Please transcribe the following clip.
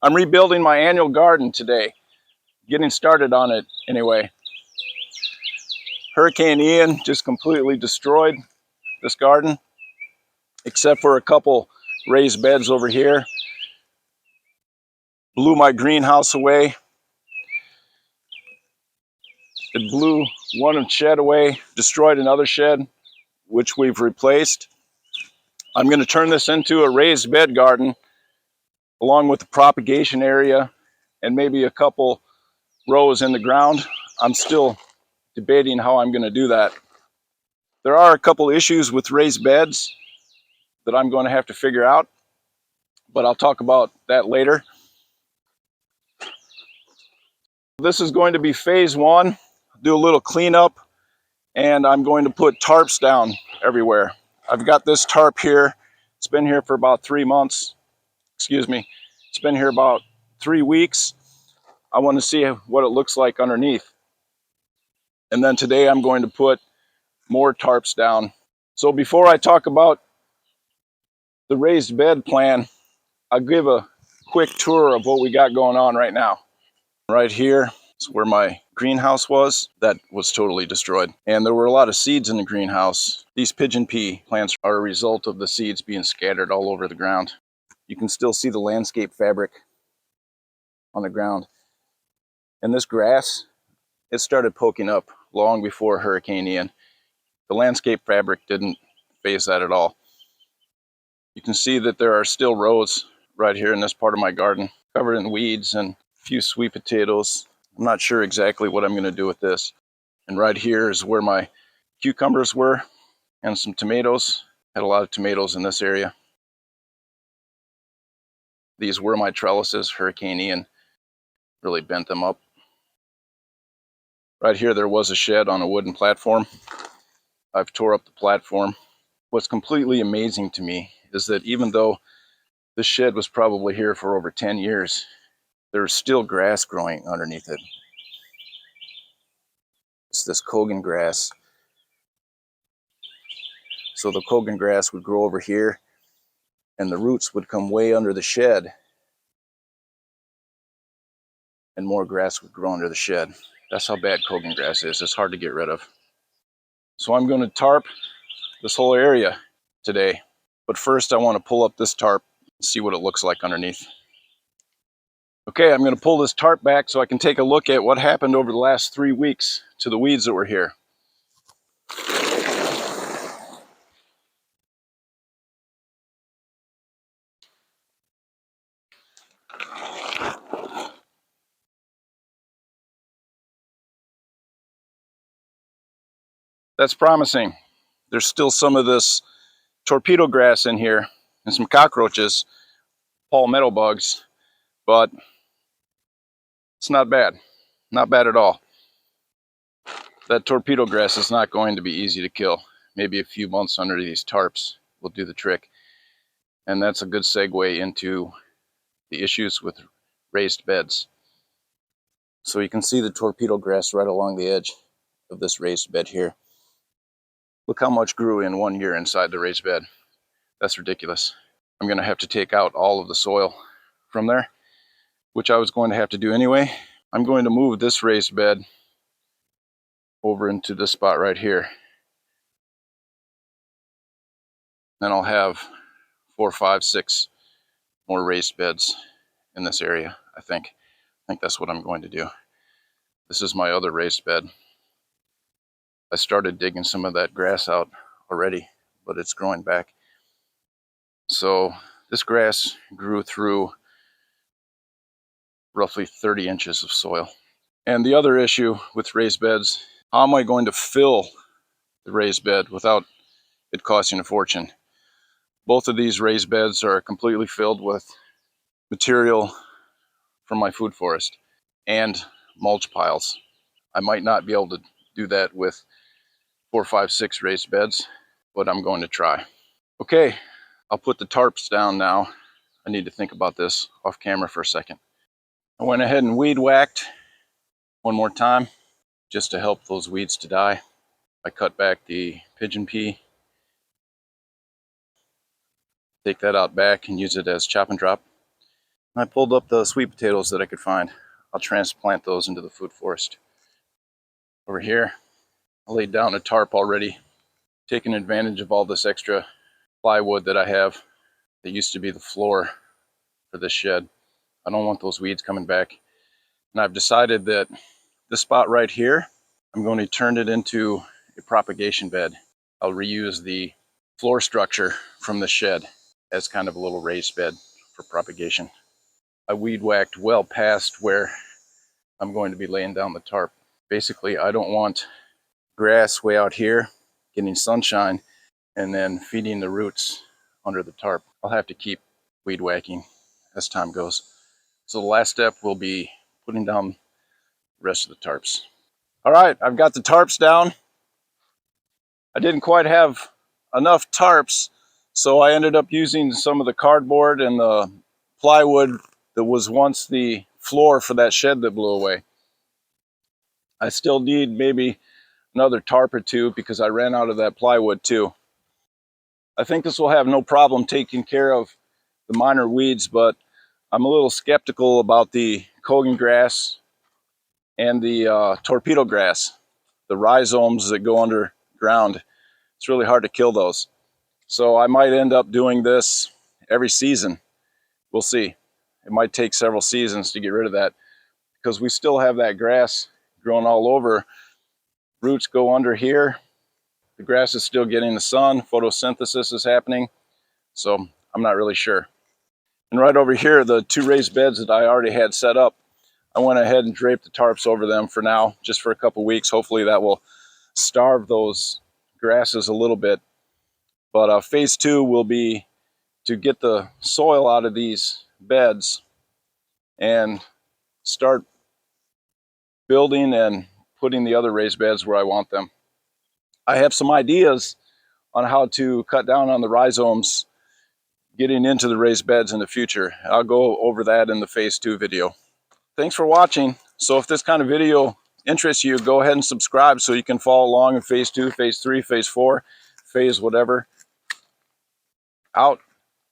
I'm rebuilding my annual garden today, getting started on it anyway. Hurricane Ian just completely destroyed this garden, except for a couple raised beds over here. Blew my greenhouse away. It blew one shed away, destroyed another shed, which we've replaced. I'm going to turn this into a raised bed garden, along with the propagation area and maybe a couple rows in the ground. I'm still debating how I'm going to do that. There are a couple issues with raised beds that I'm going to have to figure out, but I'll talk about that later. This is going to be phase one. Do a little cleanup, and I'm going to put tarps down everywhere. I've got this tarp here. It's been here for about 3 months. Excuse me. It's been here about 3 weeks. I want to see what it looks like underneath. And then today I'm going to put more tarps down. So before I talk about the raised bed plan, I'll give a quick tour of what we got going on right now. Right here is where my greenhouse was. That was totally destroyed. And there were a lot of seeds in the greenhouse. These pigeon pea plants are a result of the seeds being scattered all over the ground. You can still see the landscape fabric on the ground. And this grass, it started poking up long before Hurricane Ian. The landscape fabric didn't phase that at all. You can see that there are still rows right here in this part of my garden, covered in weeds and a few sweet potatoes. I'm not sure exactly what I'm going to do with this. And right here is where my cucumbers were and some tomatoes. Had a lot of tomatoes in this area. These were my trellises. Hurricane Ian really bent them up. Right here there was a shed on a wooden platform. I've tore up the platform. What's completely amazing to me is that even though this shed was probably here for over 10 years, there's still grass growing underneath it. It's this Cogon grass. So the Cogon grass would grow over here, and the roots would come way under the shed, and more grass would grow under the shed. That's how bad Cogon grass is. It's hard to get rid of. So I'm going to tarp this whole area today. But first I want to pull up this tarp and see what it looks like underneath. Okay, I'm going to pull this tarp back so I can take a look at what happened over the last 3 weeks to the weeds that were here. That's promising. There's still some of this torpedo grass in here and some cockroaches, palmetto bugs, but it's not bad. Not bad at all. That torpedo grass is not going to be easy to kill. Maybe a few months under these tarps will do the trick. And that's a good segue into the issues with raised beds. So you can see the torpedo grass right along the edge of this raised bed here. Look how much grew in 1 year inside the raised bed. That's ridiculous. I'm going to have to take out all of the soil from there, which I was going to have to do anyway. I'm going to move this raised bed over into this spot right here. Then I'll have 4, 5, 6 more raised beds in this area, I think. I think that's what I'm going to do. This is my other raised bed. I started digging some of that grass out already, but it's growing back. So this grass grew through roughly 30 inches of soil. And the other issue with raised beds, how am I going to fill the raised bed without it costing a fortune? Both of these raised beds are completely filled with material from my food forest and mulch piles. I might not be able to do that with 4, 5, 6 raised beds, but I'm going to try. Okay, I'll put the tarps down now. I need to think about this off camera for a second. I went ahead and weed whacked one more time just to help those weeds to die. I cut back the pigeon pea, take that out back and use it as chop and drop. I pulled up the sweet potatoes that I could find. I'll transplant those into the food forest. Over here, I laid down a tarp already, taking advantage of all this extra plywood that I have that used to be the floor for this shed. I don't want those weeds coming back. And I've decided that this spot right here, I'm going to turn it into a propagation bed. I'll reuse the floor structure from the shed as kind of a little raised bed for propagation. I weed whacked well past where I'm going to be laying down the tarp. Basically, I don't want grass way out here getting sunshine and then feeding the roots under the tarp. I'll have to keep weed whacking as time goes. So the last step will be putting down the rest of the tarps. All right, I've got the tarps down. I didn't quite have enough tarps, so I ended up using some of the cardboard and the plywood that was once the floor for that shed that blew away. I still need maybe another tarp or two because I ran out of that plywood too. I think this will have no problem taking care of the minor weeds, but I'm a little skeptical about the Cogon grass and the torpedo grass, the rhizomes that go underground. It's really hard to kill those. So I might end up doing this every season. We'll see. It might take several seasons to get rid of that because we still have that grass growing all over. Roots go under here. The grass is still getting the sun. Photosynthesis is happening. So I'm not really sure. And right over here, the two raised beds that I already had set up, I went ahead and draped the tarps over them for now, just for a couple weeks. Hopefully that will starve those grasses a little bit. But phase 2 will be to get the soil out of these beds and start building and putting the other raised beds where I want them. I have some ideas on how to cut down on the rhizomes getting into the raised beds in the future. I'll go over that in the phase 2 video. Thanks for watching. So if this kind of video interests you, go ahead and subscribe so you can follow along in phase 2, phase 3, phase 4, phase whatever. Out.